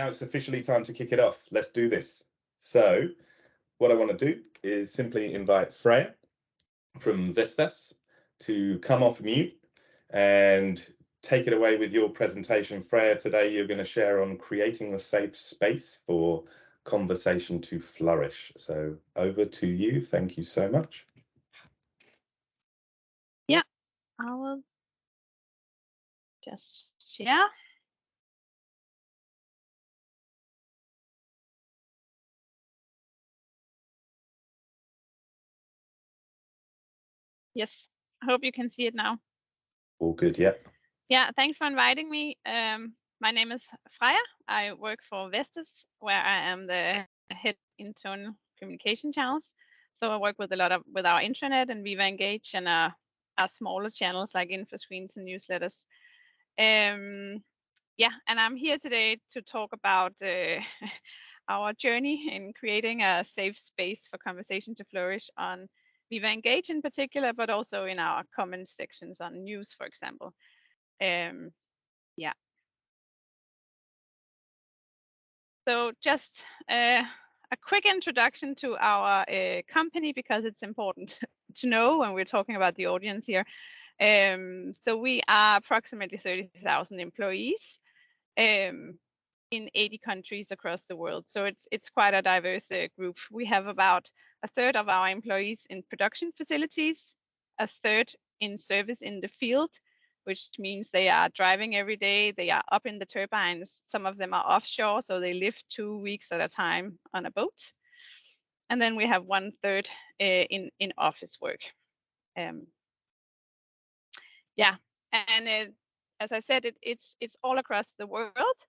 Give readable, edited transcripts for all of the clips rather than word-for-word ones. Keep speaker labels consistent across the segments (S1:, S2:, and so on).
S1: now it's officially time to kick it off. Let's do this. So what I want to do is simply invite Freya from Vestas to come off mute and take it away with your presentation. Freya, today you're going to share on creating the safe space for conversation to flourish. So over to you. Thank you so much.
S2: Yeah, I will just share. Yes, I hope you can see it now.
S1: All good, yeah.
S2: Yeah, thanks for inviting me. My name is Freya. I work for Vestas, where I am the head internal communication channels. So I work with a lot with our intranet and Viva Engage and our smaller channels like info screens and newsletters. Yeah, and I'm here today to talk about our journey in creating a safe space for conversation to flourish on Viva Engage in particular, but also in our comment sections on news, for example. Yeah. So just a quick introduction to our company, because it's important to know when we're talking about the audience here. So we are approximately 30,000 employees in 80 countries across the world. So it's quite a diverse group. We have about a third of our employees in production facilities, a third in service in the field, which means they are driving every day, they are up in the turbines. Some of them are offshore, so they live 2 weeks at a time on a boat. And then we have 1/3 in office work. Yeah, and as I said, it's all across the world.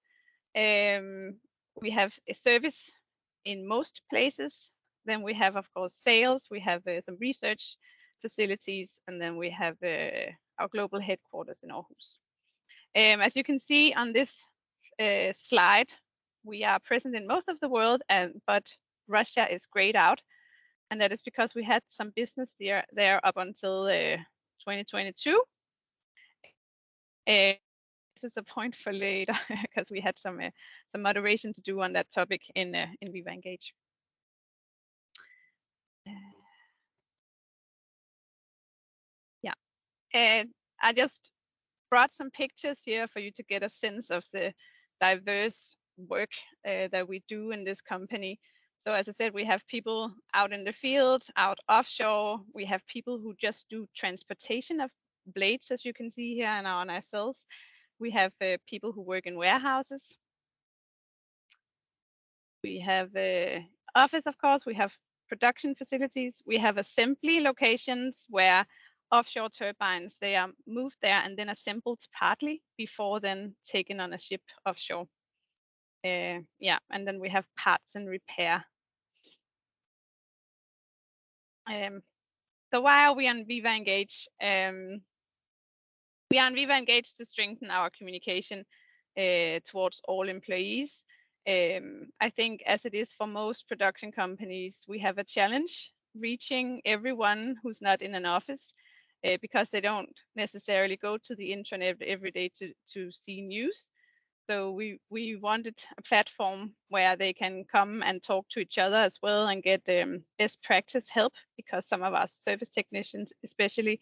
S2: We have a service in most places. Then we have, of course, sales. We have some research facilities, and then we have our global headquarters in Aarhus. As you can see on this slide, we are present in most of the world, but Russia is grayed out, and that is because we had some business there up until 2022. This is a point for later because we had some moderation to do on that topic in Viva Engage. Yeah, and I just brought some pictures here for you to get a sense of the diverse work that we do in this company. So as I said, we have people out in the field, out offshore. We have people who just do transportation of blades, as you can see here in our nacelles. We have people who work in warehouses. We have office, of course. We have production facilities. We have assembly locations where offshore turbines, they are moved there and then assembled partly before then taken on a ship offshore. Yeah, and then we have parts and repair. So why are we on Viva Engage? We are on Viva Engage to strengthen our communication towards all employees. I think as it is for most production companies, we have a challenge reaching everyone who's not in an office because they don't necessarily go to the intranet every day to see news. So we wanted a platform where they can come and talk to each other as well and get best practice help, because some of our service technicians, especially,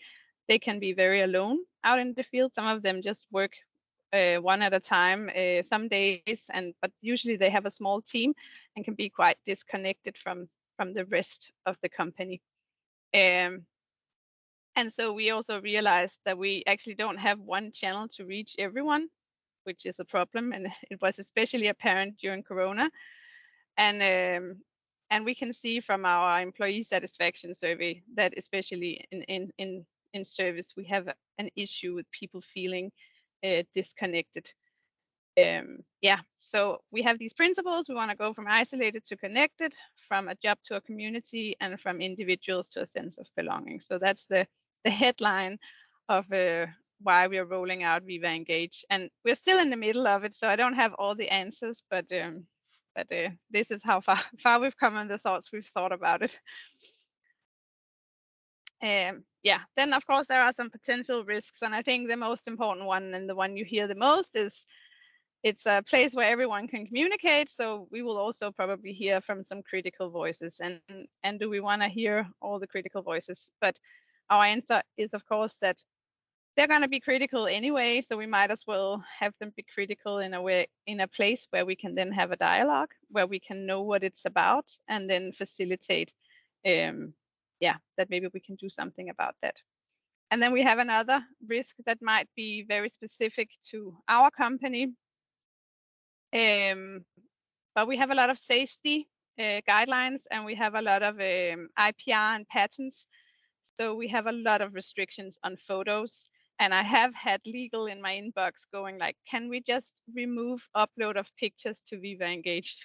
S2: they can be very alone out in the field. Some of them just work one at a time some days, but usually they have a small team and can be quite disconnected from the rest of the company. And so we also realized that we actually don't have one channel to reach everyone, which is a problem, and it was especially apparent during Corona. And we can see from our employee satisfaction survey that especially in service, we have an issue with people feeling disconnected. Yeah, so we have these principles. We want to go from isolated to connected, from a job to a community, and from individuals to a sense of belonging. So that's the headline of why we are rolling out Viva Engage, and we're still in the middle of it, so I don't have all the answers, but this is how far we've come and the thoughts we've thought about it. Yeah, then of course there are some potential risks, and I think the most important one and the one you hear the most is it's a place where everyone can communicate. So we will also probably hear from some critical voices. And do we want to hear all the critical voices? But our answer is, of course, that they're going to be critical anyway. So we might as well have them be critical in a way, in a place where we can then have a dialogue, where we can know what it's about, and then facilitate, that maybe we can do something about that. And then we have another risk that might be very specific to our company. But we have a lot of safety guidelines, and we have a lot of IPR and patents. So we have a lot of restrictions on photos. And I have had legal in my inbox going like, can we just remove upload of pictures to Viva Engage?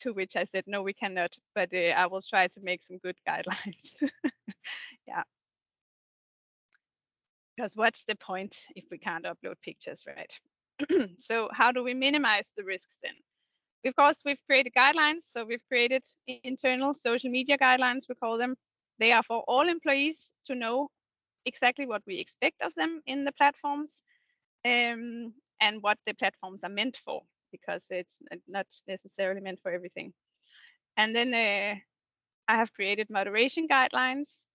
S2: To which I said, no, we cannot, but I will try to make some good guidelines. Yeah. Because what's the point if we can't upload pictures, right? So how do we minimize the risks then? Of course, we've created guidelines. So we've created internal social media guidelines, we call them. They are for all employees to know exactly what we expect of them in the platforms, and what the platforms are meant for, because it's not necessarily meant for everything. And then I have created moderation guidelines.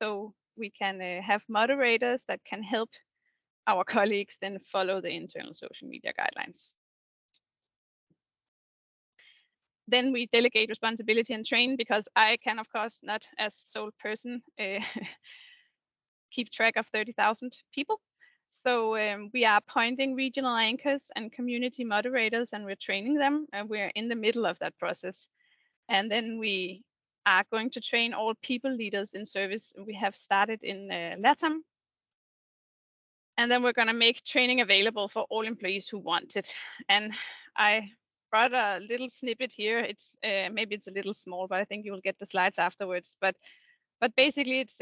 S2: So we can have moderators that can help our colleagues then follow the internal social media guidelines. Then we delegate responsibility and train, because I can, of course, not as sole person keep track of 30,000 people. So we are appointing regional anchors and community moderators, and we're training them, and we're in the middle of that process. And then we are going to train all people leaders in service. We have started in LATAM. And then we're going to make training available for all employees who want it. And I brought a little snippet here. It's maybe it's a little small, but I think you will get the slides afterwards. But basically, it's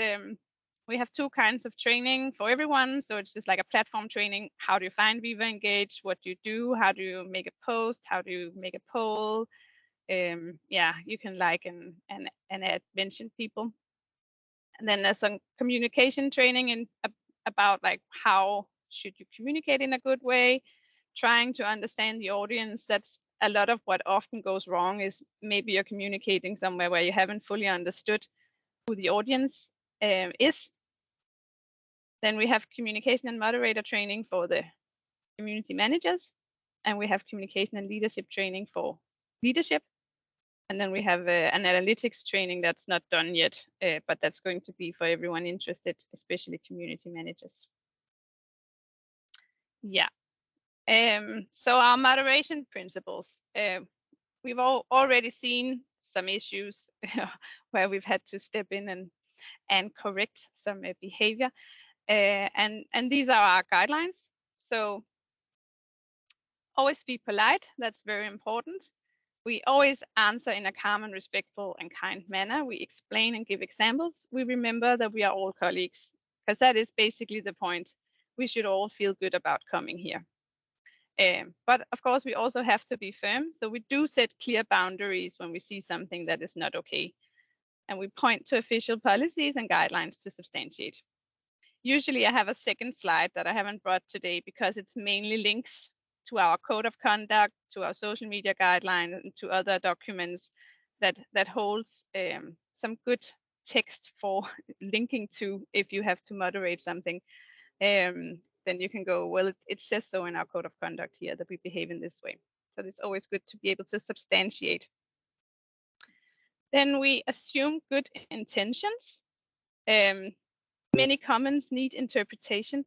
S2: we have two kinds of training for everyone. So it's just like a platform training. How do you find Viva Engage? What do you do? How do you make a post? How do you make a poll? You can like and add mention people. And then there's some communication training in about like how should you communicate in a good way, trying to understand the audience. That's a lot of what often goes wrong, is maybe you're communicating somewhere where you haven't fully understood who the audience is. Then we have communication and moderator training for the community managers, and we have communication and leadership training for leadership. And then we have an analytics training that's not done yet, but that's going to be for everyone interested, especially community managers. Yeah. So our moderation principles, we've already seen some issues where we've had to step in and correct some behavior. And these are our guidelines. So always be polite. That's very important. We always answer in a calm and respectful and kind manner. We explain and give examples. We remember that we are all colleagues, because that is basically the point. We should all feel good about coming here. But of course, we also have to be firm. So we do set clear boundaries when we see something that is not okay. And we point to official policies and guidelines to substantiate. Usually I have a second slide that I haven't brought today, because it's mainly links to our code of conduct, to our social media guidelines, and to other documents that holds some good text for linking to if you have to moderate something. Then you can go, well, it says so in our code of conduct here that we behave in this way. So it's always good to be able to substantiate. Then we assume good intentions. Many comments need interpretation.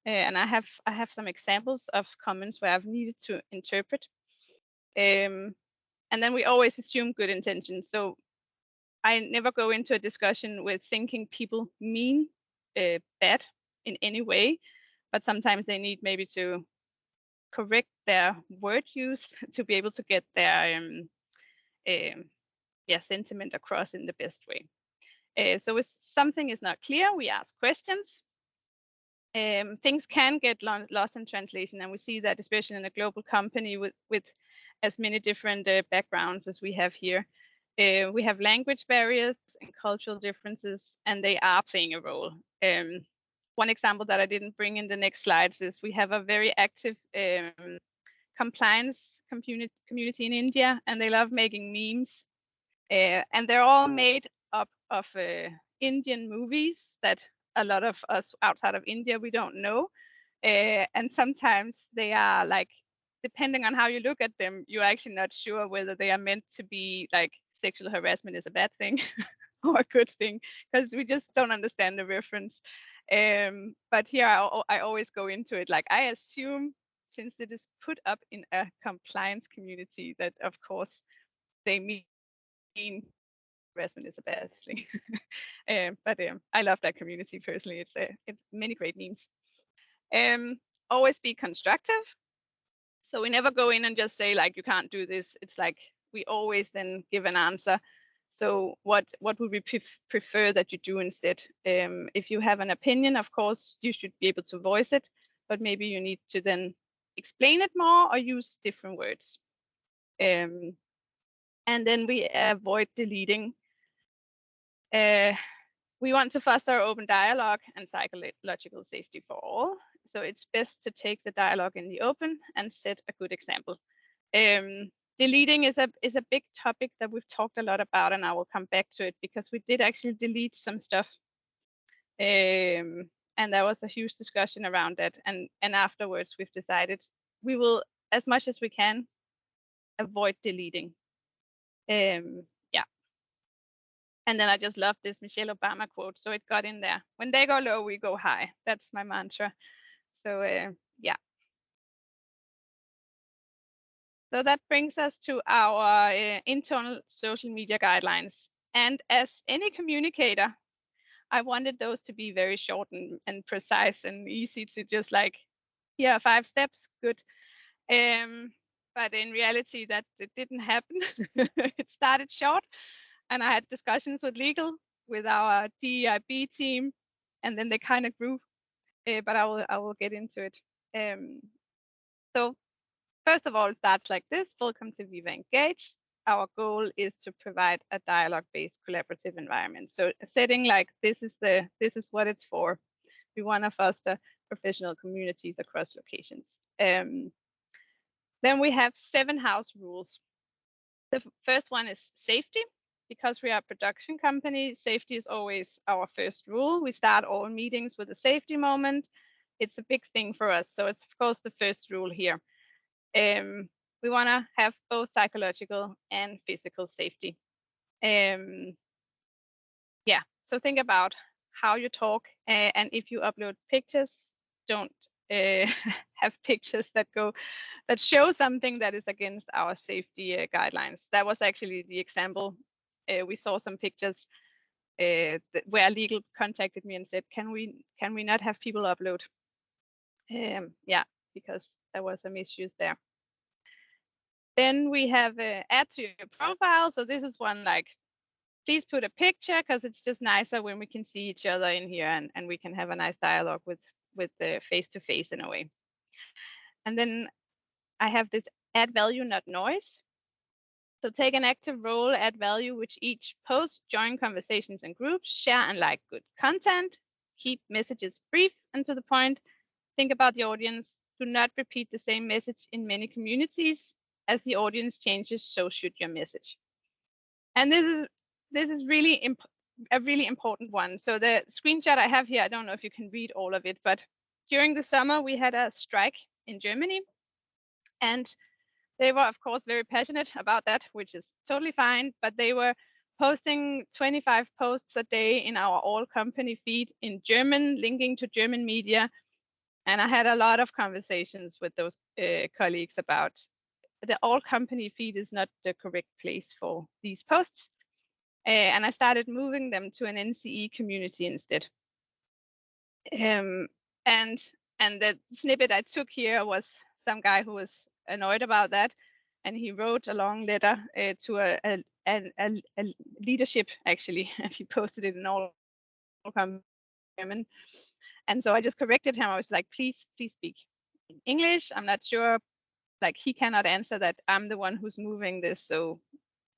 S2: And I have some examples of comments where I've needed to interpret. And then we always assume good intentions. So I never go into a discussion with thinking people mean bad in any way, but sometimes they need maybe to correct their word use to be able to get their sentiment across in the best way. So if something is not clear, we ask questions. Things can get lost in translation, and we see that especially in a global company with as many different backgrounds as we have here. We have language barriers and cultural differences, and they are playing a role. One example that I didn't bring in the next slides is we have a very active compliance community in India, and they love making memes. And they're all made up of Indian movies that a lot of us outside of India, we don't know. And sometimes they are like, depending on how you look at them, you're actually not sure whether they are meant to be like sexual harassment is a bad thing or a good thing, because we just don't understand the reference. But here I always go into it like, I assume since it is put up in a compliance community that of course they mean harassment is a bad thing. But I love that community personally. It's many great memes. Always be constructive. So we never go in and just say like, you can't do this. It's like we always then give an answer. So what would we prefer that you do instead? If you have an opinion, of course, you should be able to voice it, but maybe you need to then explain it more or use different words. And then we avoid deleting. We want to foster open dialogue and psychological safety for all. So it's best to take the dialogue in the open and set a good example. Deleting is a big topic that we've talked a lot about, and I will come back to it because we did actually delete some stuff. And there was a huge discussion around that. And afterwards we've decided we will, as much as we can, avoid deleting. Yeah. And then I just love this Michelle Obama quote. So it got in there. When they go low, we go high. That's my mantra. So yeah. So that brings us to our internal social media guidelines. And as any communicator, I wanted those to be very short and precise and easy to just like, here are 5 steps, good. But in reality, that it didn't happen. It started short, and I had discussions with legal, with our DEIB team, and then they kind of grew. But I will get into it. So first of all, it starts like this. Welcome to Viva Engage. Our goal is to provide a dialogue-based collaborative environment. So a setting like this is what it's for. We want to foster professional communities across locations. Then we have 7 house rules. The first one is safety. Because we are a production company, safety is always our first rule. We start all meetings with a safety moment. It's a big thing for us. So it's of course the first rule here. We want to have both psychological and physical safety. Yeah, so think about how you talk, and if you upload pictures, don't have pictures that show something that is against our safety guidelines. That was actually the example. We saw some pictures where legal contacted me and said, can we not have people upload? Yeah, because there was some issues there. Then we have add to your profile. So this is one like, please put a picture because it's just nicer when we can see each other in here and we can have a nice dialogue with the face-to-face in a way. And then I have this add value, not noise. So take an active role, add value, which each post, join conversations and groups, share and like good content, keep messages brief and to the point, think about the audience, do not repeat the same message in many communities. As the audience changes, so should your message. And this is really a really important one. So the screenshot I have here, I don't know if you can read all of it, but during the summer we had a strike in Germany, and they were of course very passionate about that, which is totally fine, but they were posting 25 posts a day in our all company feed in German, linking to German media. And I had a lot of conversations with those colleagues about the all company feed is not the correct place for these posts. And I started moving them to an NCE community instead. And the snippet I took here was some guy who was annoyed about that. And he wrote a long letter to a leadership, actually, and he posted it in all German. And so I just corrected him. I was like, please speak in English. I'm not sure, like he cannot answer that. I'm the one who's moving this, so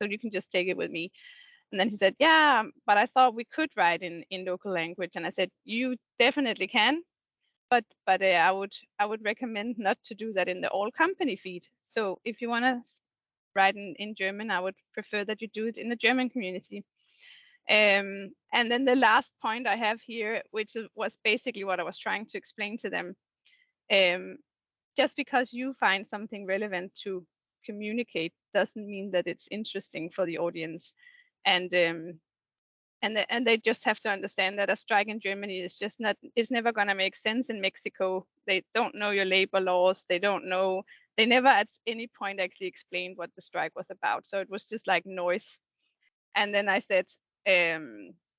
S2: you can just take it with me. And then he said, yeah, but I thought we could write in local language. And I said, you definitely can. but I would recommend not to do that in the all company feed. So if you want to write in German, I would prefer that you do it in the German community. And then the last point I have here, which was basically what I was trying to explain to them. Just because you find something relevant to communicate doesn't mean that it's interesting for the audience. And they just have to understand that a strike in Germany is just not, it's never going to make sense in Mexico. They don't know your labor laws. They never at any point actually explained what the strike was about. So it was just like noise. And then I said,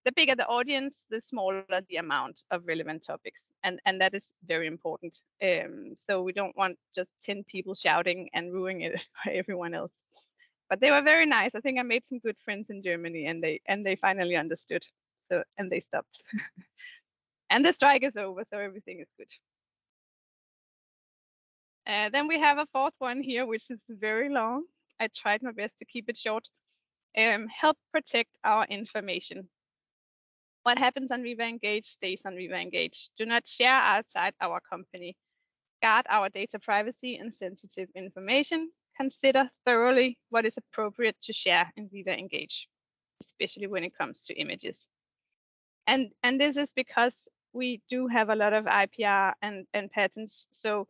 S2: the bigger the audience, the smaller the amount of relevant topics. And that is very important. So we don't want just 10 people shouting and ruining it for everyone else. But they were very nice. I think I made some good friends in Germany, and they finally understood. So, and they stopped. And the strike is over, so everything is good. Then we have a fourth one here, which is very long. I tried my best to keep it short. Help protect our information. What happens on Viva Engage stays on Viva Engage. Do not share outside our company. Guard our data privacy and sensitive information. Consider thoroughly what is appropriate to share in Viva Engage, especially when it comes to images. And this is because we do have a lot of IPR and patents. So,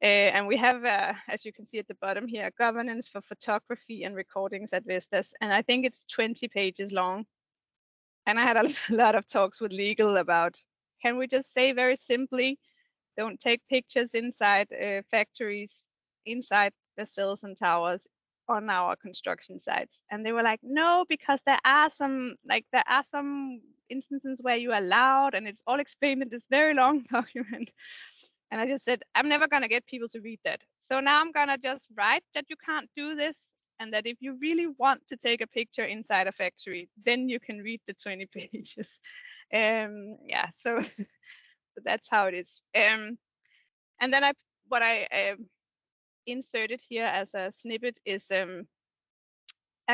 S2: and we have, as you can see at the bottom here, governance for photography and recordings at Vestas. And I think it's 20 pages long. And I had a lot of talks with legal about, can we just say very simply, don't take pictures inside factories, inside the cells and towers on our construction sites? And they were like, no, because there are some instances where you are allowed, and it's all explained in this very long document. And I just said, I'm never going to get people to read that. So now I'm going to just write that you can't do this, and that if you really want to take a picture inside a factory, then you can read the 20 pages. Yeah, so that's how it is. And then what I inserted here as a snippet is a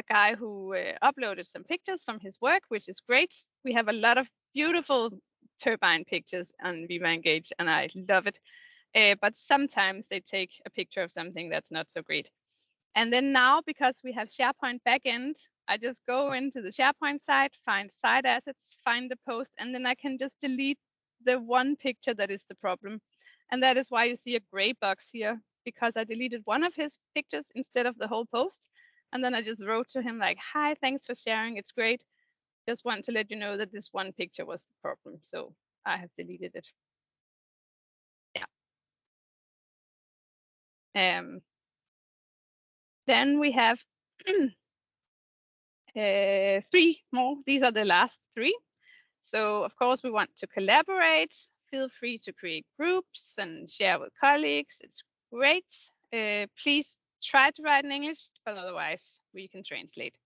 S2: guy who uploaded some pictures from his work, which is great. We have a lot of beautiful turbine pictures on Viva Engage, and I love it. But sometimes they take a picture of something that's not so great. And then now, because we have SharePoint backend, I just go into the SharePoint site, find site assets, find the post, and then I can just delete the one picture that is the problem. And that is why you see a gray box here, because I deleted one of his pictures instead of the whole post. And then I just wrote to him like, hi, thanks for sharing, it's great. Just want to let you know that this one picture was the problem. So I have deleted it. Yeah. Then we have 3 more. These are the last 3. So of course we want to collaborate. Feel free to create groups and share with colleagues. It's great. Please try to write in English, but otherwise we can translate.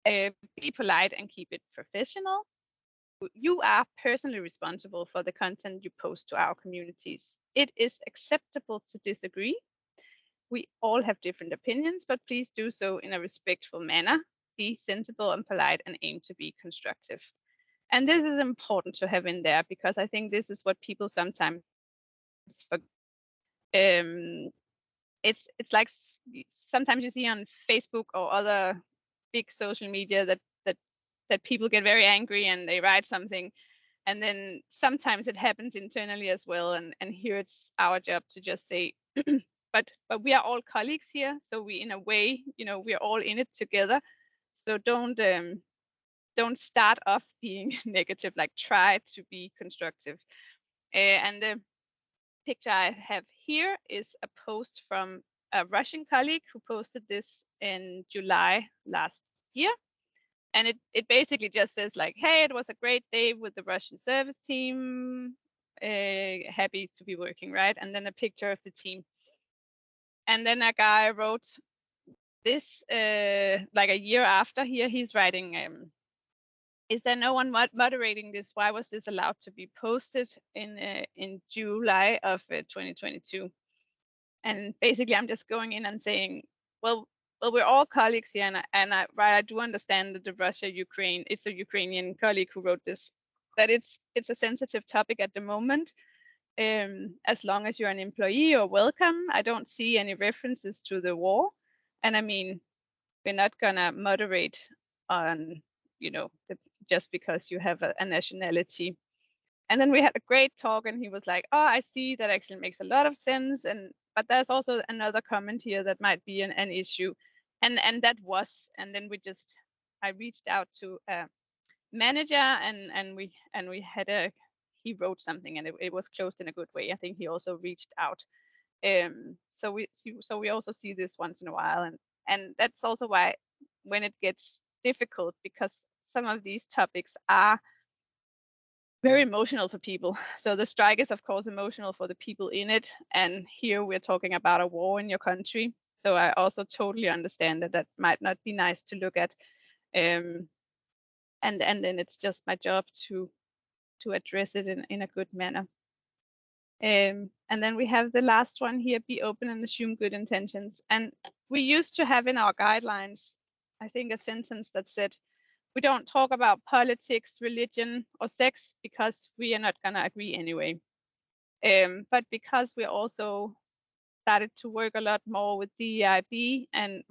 S2: Be polite and keep it professional. You are personally responsible for the content you post to our communities. It is acceptable to disagree. We all have different opinions, but please do so in a respectful manner. Be sensible and polite and aim to be constructive. And this is important to have in there, because I think this is what people sometimes forget. It's like sometimes you see on Facebook or other big social media that people get very angry and they write something, and then sometimes it happens internally as well. And here it's our job to just say, but we are all colleagues here, so we, in a way, we are all in it together. So don't start off being negative, like try to be constructive. And the picture I have here is a post from a Russian colleague who posted this in July last year. And it basically just says like, hey, it was a great day with the Russian service team. Happy to be working, right? And then a picture of the team. And then a guy wrote this like a year after here. He's writing, is there no one moderating this? Why was this allowed to be posted in July of 2022? And basically, I'm just going in and saying, well, we're all colleagues here, and I do understand that the Russia-Ukraine, it's a Ukrainian colleague who wrote this, that it's a sensitive topic at the moment. As long as you're an employee, you're welcome. I don't see any references to the war. And I mean, we're not gonna moderate on, just because you have a nationality. And then we had a great talk, and he was like, "Oh, I see, that actually makes a lot of sense." But there's also another comment here that might be an issue, and that was. And then I reached out to a manager, and we had he wrote something, and it was closed in a good way. I think he also reached out. So we also see this once in a while, and that's also why when it gets difficult, because some of these topics are very emotional for people. So the strike is of course emotional for the people in it, and here we're talking about a war in your country. So I also totally understand that might not be nice to look at, and then it's just my job to address it in a good manner. And then we have the last one here: be open and assume good intentions. And we used to have in our guidelines, I think, a sentence that said, we don't talk about politics, religion, or sex because we are not going to agree anyway. But because we also started to work a lot more with DEIB and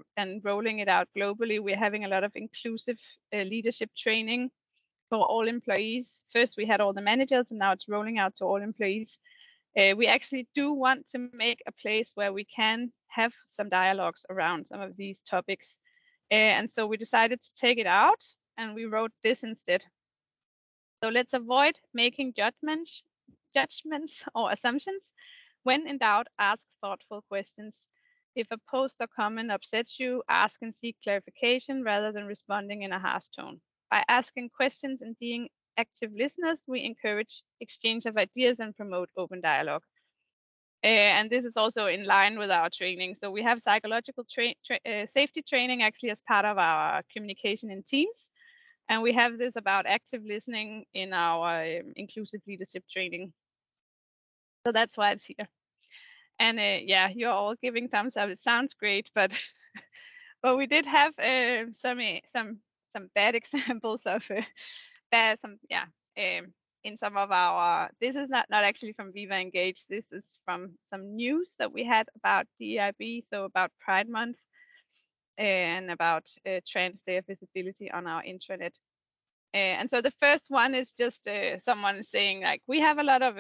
S2: rolling it out globally, we're having a lot of inclusive leadership training for all employees. First, we had all the managers, and now it's rolling out to all employees. We actually do want to make a place where we can have some dialogues around some of these topics. And so we decided to take it out, and we wrote this instead. So let's avoid making judgments or assumptions. When in doubt, ask thoughtful questions. If a post or comment upsets you, ask and seek clarification rather than responding in a harsh tone. By asking questions and being active listeners, we encourage exchange of ideas and promote open dialogue. And this is also in line with our training. So we have psychological safety training actually as part of our communication in teams. And we have this about active listening in our inclusive leadership training. So that's why it's here. And yeah, you're all giving thumbs up. It sounds great, but but we did have some bad examples of in some of our. This is not actually from Viva Engage. This is from some news that we had about DEIB, so about Pride Month and about Trans Day of Visibility on our intranet. And so the first one is just someone saying like, we have a lot of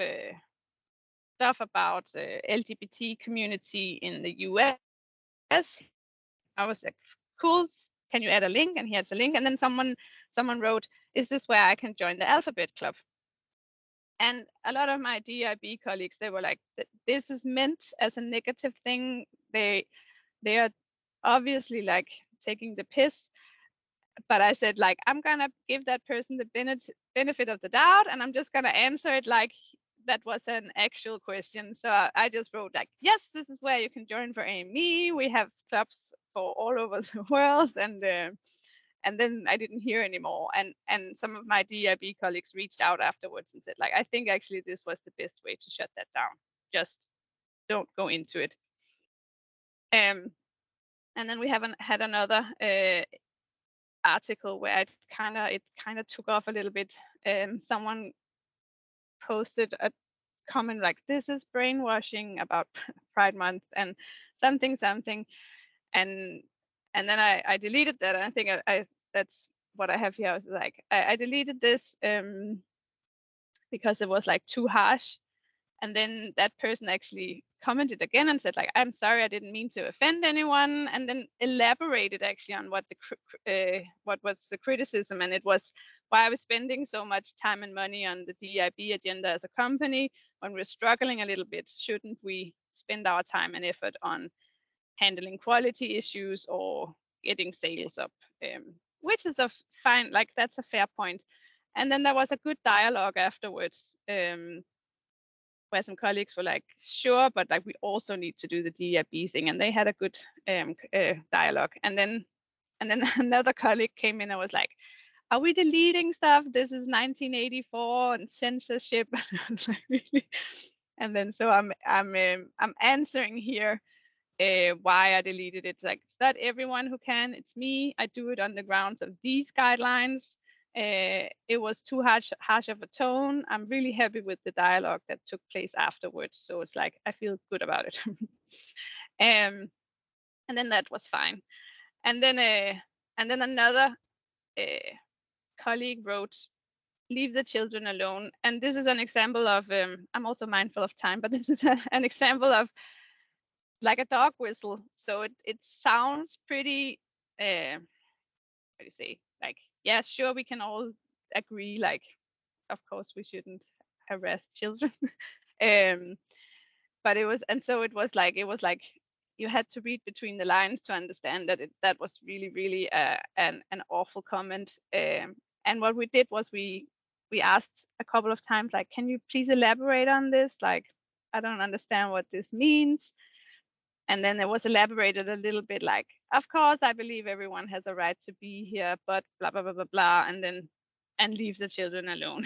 S2: stuff about LGBT community in the US. I was like, cool, can you add a link? And here's a link. And then someone wrote, is this where I can join the Alphabet Club? And a lot of my DIB colleagues, they were like, this is meant as a negative thing. They are obviously like taking the piss. But I said, like, I'm gonna give that person the benefit of the doubt, and I'm just gonna answer it like that was an actual question. So I just wrote like, yes, this is where you can join for AME. We have clubs for all over the world, and then I didn't hear anymore. And some of my DIB colleagues reached out afterwards and said, like, I think actually this was the best way to shut that down. Just don't go into it. And then we haven't had another article where it kind of took off a little bit. Someone posted a comment like, this is brainwashing about Pride Month and something, and then I deleted that. And I think I that's what I have here. I was like, I deleted this because it was like too harsh. And then that person actually commented again and said, like, I'm sorry, I didn't mean to offend anyone, and then elaborated actually on what was the criticism. And it was why I was spending so much time and money on the DIB agenda as a company when we're struggling a little bit. Shouldn't we spend our time and effort on handling quality issues or getting sales up? Which is a fine, like, that's a fair point. And then there was a good dialogue afterwards, where some colleagues were like, sure, but like, we also need to do the DIB thing. And they had a good dialogue. And then another colleague came in and was like, are we deleting stuff? This is 1984 and censorship. And I was like, really? And then so I'm answering here why I deleted it. It's like, it's not everyone who can, it's me. I do it on the grounds of these guidelines. It was too harsh of a tone. I'm really happy with the dialogue that took place afterwards. So it's like I feel good about it. And then that was fine. And then another colleague wrote, "Leave the children alone." And this is an example of I'm also mindful of time, but this is an example of like a dog whistle. So it sounds pretty what do you say, like, yeah, sure, we can all agree, like, of course we shouldn't harass children. um but it was like you had to read between the lines to understand that that was really really an awful comment. And what we did was we asked a couple of times, like, can you please elaborate on this, like, I don't understand what this means. And then it was elaborated a little bit, like, of course I believe everyone has a right to be here, but blah blah blah blah blah, and leave the children alone.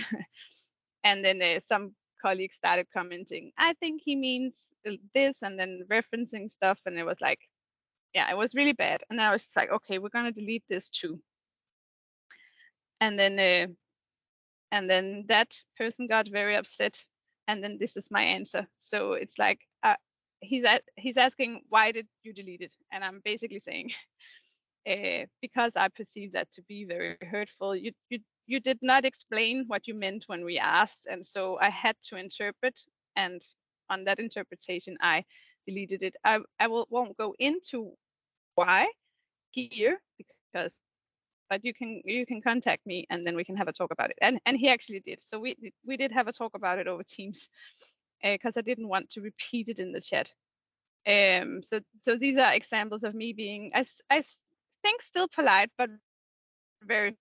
S2: And then some colleagues started commenting, I think he means this, and then referencing stuff, and it was like, yeah, it was really bad. And I was just like, okay, we're gonna delete this too. And then that person got very upset, and then this is my answer. So it's like, he's asking, why did you delete it? And I'm basically saying, because I perceive that to be very hurtful. You did not explain what you meant when we asked, and so I had to interpret, and on that interpretation I deleted it. Won't go into why here, because, but you can contact me, and then we can have a talk about it. And he actually did. So we did have a talk about it over Teams, because I didn't want to repeat it in the chat. So these are examples of me being, I think, still polite, but very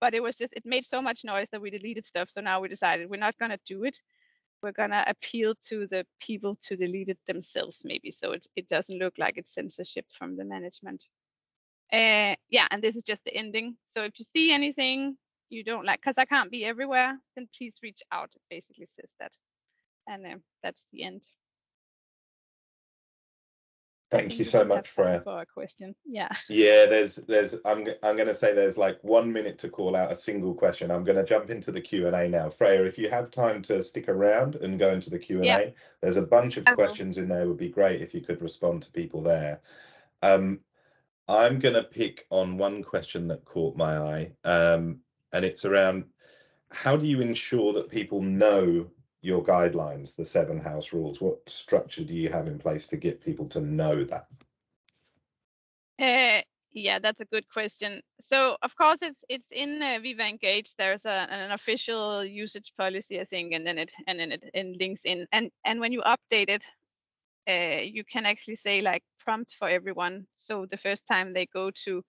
S2: but it was just, it made so much noise that we deleted stuff. So now we decided we're not gonna do it. We're gonna appeal to the people to delete it themselves, maybe, so it doesn't look like it's censorship from the management. Yeah, and this is just the ending. So if you see anything you don't like, because I can't be everywhere, then please reach out. It basically says that. And that's the end.
S1: Thank you so much, Freya.
S2: For a question. Yeah.
S1: Yeah, there's I'm going to say there's like 1 minute to call out a single question. I'm going to jump into the Q&A now. Freya, if you have time to stick around and go into the Q&A, yeah. There's a bunch of questions in there. It would be great if you could respond to people there. I'm going to pick on one question that caught my eye, and it's around, how do you ensure that people know your guidelines, the 7 house rules? What structure do you have in place to get people to know that?
S2: Yeah, that's a good question. So of course it's in Viva Engage. There's an official usage policy, I think, and then it links in. And when you update it, you can actually say, like, prompt for everyone. So the first time they go to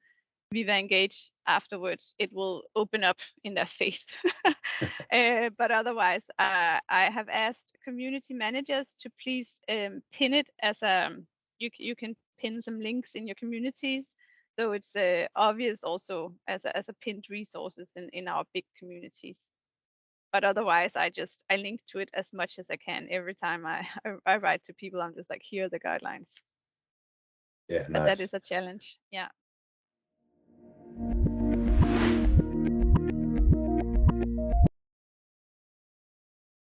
S2: Viva Engage afterwards, it will open up in their face. But otherwise, I have asked community managers to please pin it as a, you can pin some links in your communities, so it's obvious also as a pinned resources in our big communities. But otherwise, I link to it as much as I can. Every time I write to people, I'm just like, here are the guidelines.
S1: Yeah,
S2: but nice. That is a challenge. Yeah.